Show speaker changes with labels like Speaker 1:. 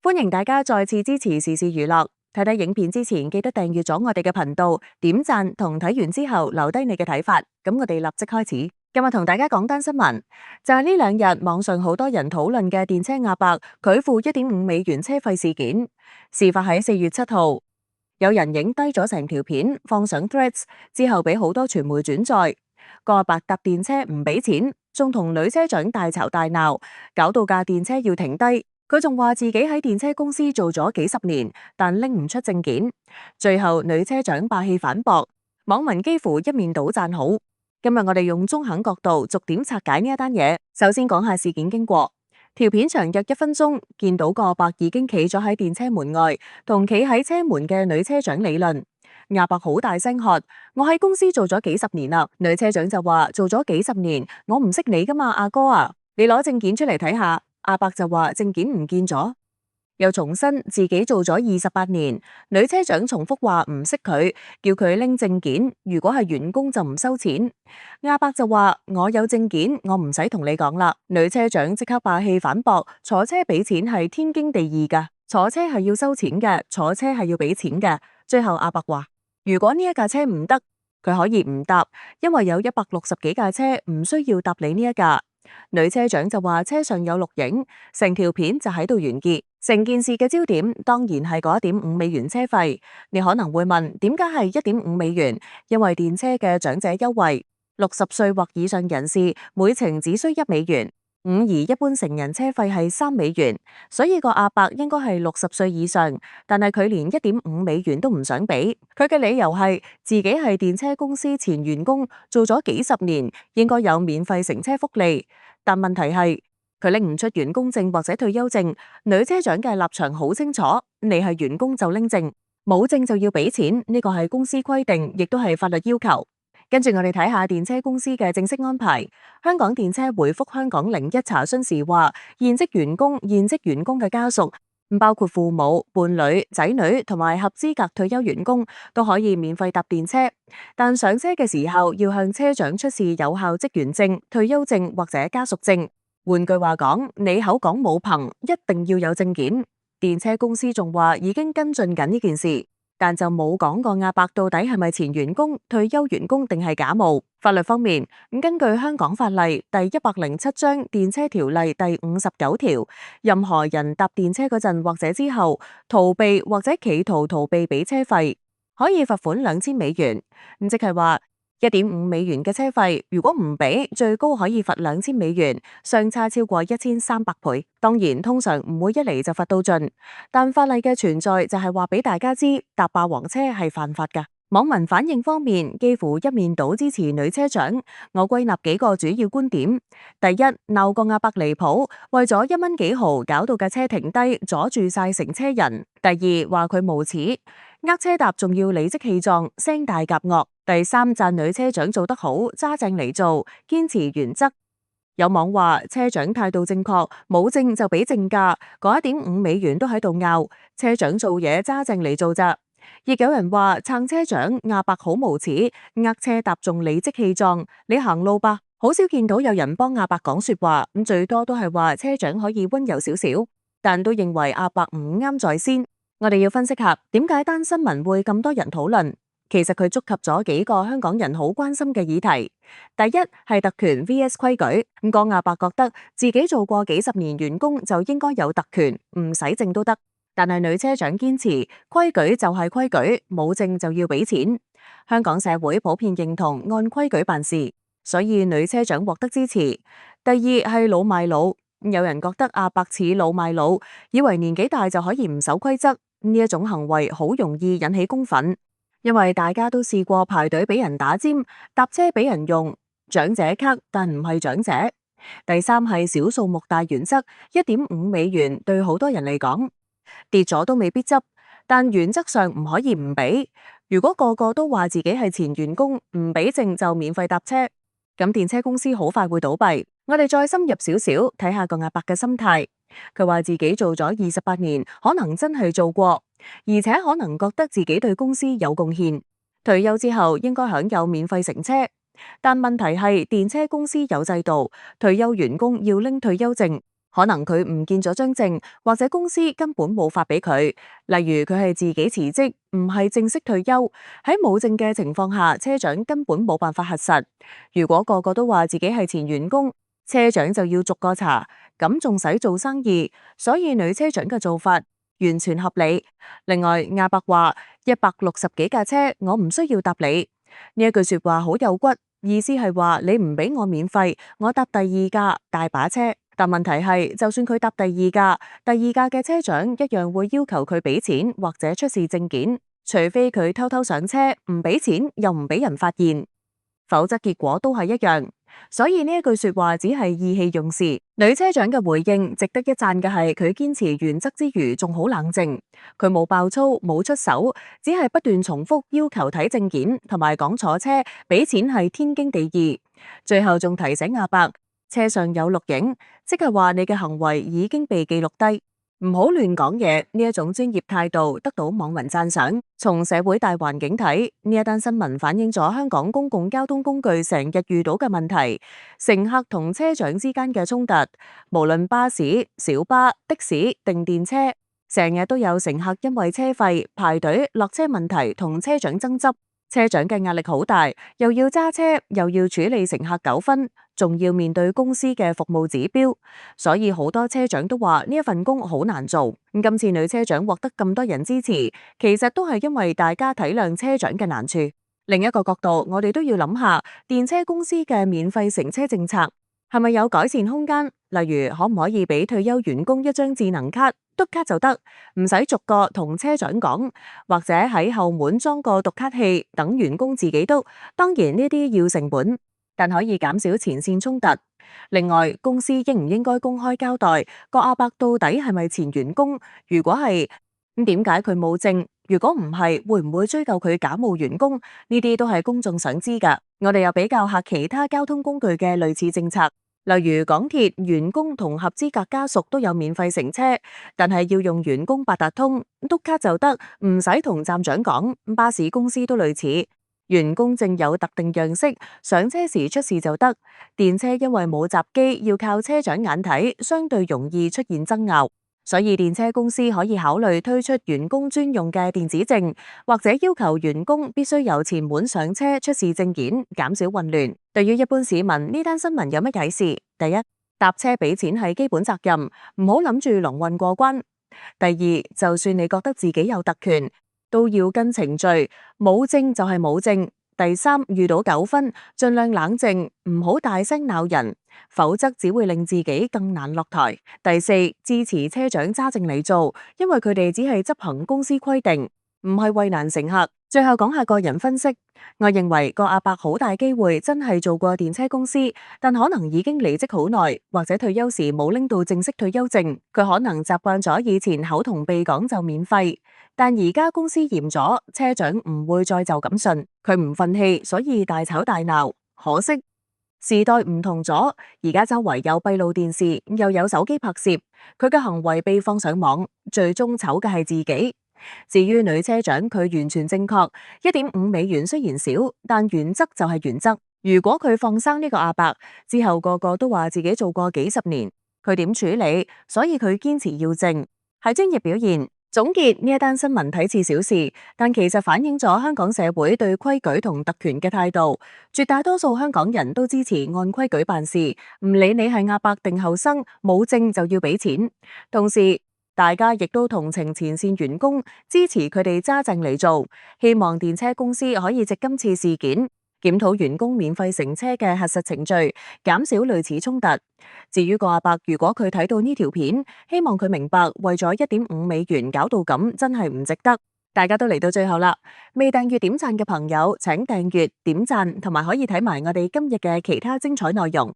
Speaker 1: 歡迎大家再次支持時事娛樂。睇睇影片之前，記得訂閱咗我哋嘅頻道，點讚同睇完之後留低你嘅睇法。咁我哋立即開始。今日同大家講單新聞，就係呢兩日網上好多人討論嘅電車阿伯拒付1.5美元車費事件。事發喺4月7號，有人影低咗成條片，放上 Threads 之後，俾好多傳媒轉載。個阿伯搭電車唔俾錢，仲同女車長大吵大鬧，搞到架電車要停低。佢仲話自己喺電車公司做咗幾十年，但拎唔出證件。最後女車長霸氣反駁，網民幾乎一面倒讚好。今日我哋用中肯角度逐點拆解呢一單嘢。首先講下事件經過。條片長約1分鐘，見到個阿伯已經企咗喺電車門外，同企喺車門嘅女車長理論。阿伯好大聲喝：我喺公司做咗幾十年啦。女車長就話：做咗幾十年，我唔識你噶嘛，阿哥啊，你攞證件出嚟睇下。阿伯就話證件唔見咗，又重申自己做咗28年。女車長重複話唔識佢，叫佢拎證件，如果係員工就唔收錢。阿伯就話我有證件，我唔使同你講啦。女車長即刻霸氣反駁：坐車俾錢係天經地義噶，坐車係要收錢嘅，坐車係要俾錢嘅。最後阿伯話：如果呢一架車唔得，佢可以唔搭，因為有160幾架車唔需要搭你呢一架。女車長就話車上有錄影，成條片就喺度完結。成件事嘅焦點當然係嗰1.5美元車費。你可能會問，點解係1.5美元？因為電車嘅長者優惠，60歲或以上人士每程只需1美元，而一般成人車費係3美元，所以個阿伯應該係60歲以上，但係佢連1.5美元都唔想俾。佢嘅理由係自己係電車公司前員工，做咗幾十年，應該有免費乘車福利。但問題係佢拎唔出員工證或者退休證。女車長嘅立場好清楚，你係員工就拎證，冇證就要俾錢，呢個係公司規定，亦都係法律要求。跟住我哋睇下電車公司嘅正式安排。香港電車回覆香港01查詢時話，現職員工嘅家屬，包括父母、伴侶、仔女同埋合資格退休員工都可以免費搭電車，但上車嘅時候要向車長出示有效職員證、退休證或者家屬證。換句話講，你口講冇憑，一定要有證件。電車公司仲話已經跟進緊呢件事，但就冇講過阿伯到底係咪前員工、退休員工定係假冒。法律方面，根據香港法例第107章電車條例第59條，任何人搭電車嗰陣或者之後逃避或者企圖逃避俾車費，可以罰款2000美元。即係話1.5美元嘅車費，如果唔俾，最高可以罰2000美元，相差超過1300倍。當然，通常唔會一嚟就罰到盡，但法例嘅存在就係話俾大家知，搭霸王車係犯法㗎。網民反應方面，幾乎一面倒支持女車長。我歸納幾個主要觀點：第一，鬧個阿伯離譜，為咗1蚊幾毫搞到架車停低，阻住晒成車人；第二，話佢無恥，呃車搭仲要理直氣壯，聲大夾惡；第三，讚女車長做得好，揸正嚟做，堅持原則。有網話車長態度正確，冇證就俾正價，嗰1.5美元都喺度拗，車長做嘢揸正嚟做咋。亦有人話撐車長，阿伯好無恥，呃車搭仲理直氣壯，你行路吧。好少見到有人幫阿伯講說話，咁最多都係話車長可以溫柔少少，但都認為阿伯唔啱在先。我哋要分析下點解單新聞會咁多人討論。其實佢觸及咗幾個香港人好關心嘅議題。第一係特權 vs 規矩。個阿伯覺得自己做過幾十年員工就應該有特權，唔使證都得。但係女車長堅持規矩就係規矩，冇證就要俾錢。香港社會普遍認同按規矩辦事，所以女車長獲得支持。第二係老賣老。有人覺得阿伯似老賣老，以為年紀大就可以唔守規則，呢一種行為好容易引起公憤，因為大家都試過排隊俾人打尖，搭車俾人用長者卡，但唔係長者。第三係小數目大原則。1.5美元對好多人嚟講跌咗都未必執，但原則上唔可以唔俾。如果個個都話自己係前員工，唔俾證就免費搭車，咁電車公司好快會倒閉。我哋再深入少少睇下個阿伯嘅心態。佢話自己做咗28年，可能真係做過，而且可能覺得自己對公司有貢獻，退休之後應該享有免費乘車。但問題係電車公司有制度，退休員工要拎退休證，可能佢唔見咗張證，或者公司根本冇發俾佢。例如佢係自己辭職，唔係正式退休。喺冇證嘅情況下，車長根本冇辦法核實。如果個個都話自己係前員工，車長就要逐個查，咁仲使做生意？所以女車長嘅做法完全合理。另外，阿伯話160幾架車，我唔需要搭你。呢一句說話好有骨，意思係話你唔俾我免費，我搭第二架大把車。但問題係，就算佢搭第二架嘅車長一樣會要求佢俾錢或者出示證件，除非佢偷偷上車唔俾錢又唔俾人發現，否則結果都係一樣。所以呢一句說話只係意氣用事。女車長嘅回應值得一讚嘅係，佢堅持原則之餘仲好冷靜，佢冇爆粗冇出手，只係不斷重複要求睇證件同埋講坐車俾錢係天經地義。最後仲提醒阿伯，車上有錄影，即係話你嘅行為已經被記錄低。唔好亂講嘢，呢一種專業態度得到網民讚賞。從社會大環境睇，呢一單新聞反映咗香港公共交通工具成日遇到嘅問題，乘客同車長之間嘅衝突，無論巴士、小巴、的士定電車，成日都有乘客因為車費、排隊、落車問題同車長爭執。車長嘅壓力好大，又要揸車，又要處理乘客糾紛，仲要面對公司嘅服務指標，所以好多車長都話呢一份工好難做。今次女車長獲得咁多人支持，其實都係因為大家體諒車長嘅難處。另一個角度，我哋都要諗下電車公司嘅免費乘車政策係咪有改善空間？例如可唔可以俾退休員工一張智能卡，篤卡就得，唔使逐個同車長講，或者喺後門裝個讀卡器，等員工自己篤。當然呢啲要成本，但可以減少前線衝突。另外，公司應唔應該公開交代個阿伯到底係咪前員工？如果係，咁點解佢冇證？如果唔係，會唔會追究佢假冒員工？呢啲都係公眾想知㗎。我哋又比較下其他交通工具嘅類似政策。例如港鐵員工同合資格家屬都有免費乘車，但係要用員工八達通篤卡就得，唔使同站長講。巴士公司都類似，員工證有特定樣式，上車時出示就得。電車因為冇閘機，要靠車長眼睇，相對容易出現爭拗。所以電車公司可以考慮推出員工專用嘅電子證，或者要求員工必須由前門上車出示證件，減少混亂。對於一般市民，呢單新聞有乜啟示？第一，搭車俾錢係基本責任，唔好諗住龍運過關。第二，就算你覺得自己有特權，都要跟程序，冇證就係冇證。第三，遇到糾紛，盡量冷靜，唔好大聲鬧人，否則只會令自己更難落台。第四，支持車長揸正嚟做，因為佢哋只係執行公司規定，唔係為難乘客。最後講下個人分析，我認為個阿伯好大機會真係做過電車公司，但可能已經離職好耐，或者退休時冇拎到正式退休證，佢可能習慣咗以前口同鼻講就免費。但而家公司嚴咗，車長唔會再就咁信，佢唔忿氣，所以大吵大鬧。可惜時代唔同咗，而家周圍有閉路電視，又有手機拍攝，佢嘅行為被放上網，最終醜嘅係自己。至於女車長，佢完全正確，1.5美元雖然少，但原則就係原則。如果佢放生呢個阿伯之後，個個都話自己做過幾十年，佢點處理？所以佢堅持要證，係專業表現。總結呢一單新聞睇似小事，但其實反映咗香港社會對規矩同特權嘅態度。絕大多數香港人都支持按規矩辦事，唔理你係阿伯定後生，冇證就要俾錢。同時，大家亦都同情前線員工，支持佢哋揸正嚟做。希望電車公司可以藉今次事件，檢討員工免費乘車嘅核實程序，減少類似衝突。至於個阿伯，如果佢睇到呢條片，希望佢明白，為咗1.5美元搞到咁，真係唔值得。大家都嚟到最後啦，未訂閱點讚嘅朋友，請訂閱、點讚，同埋可以睇埋我哋今日嘅其他精彩內容。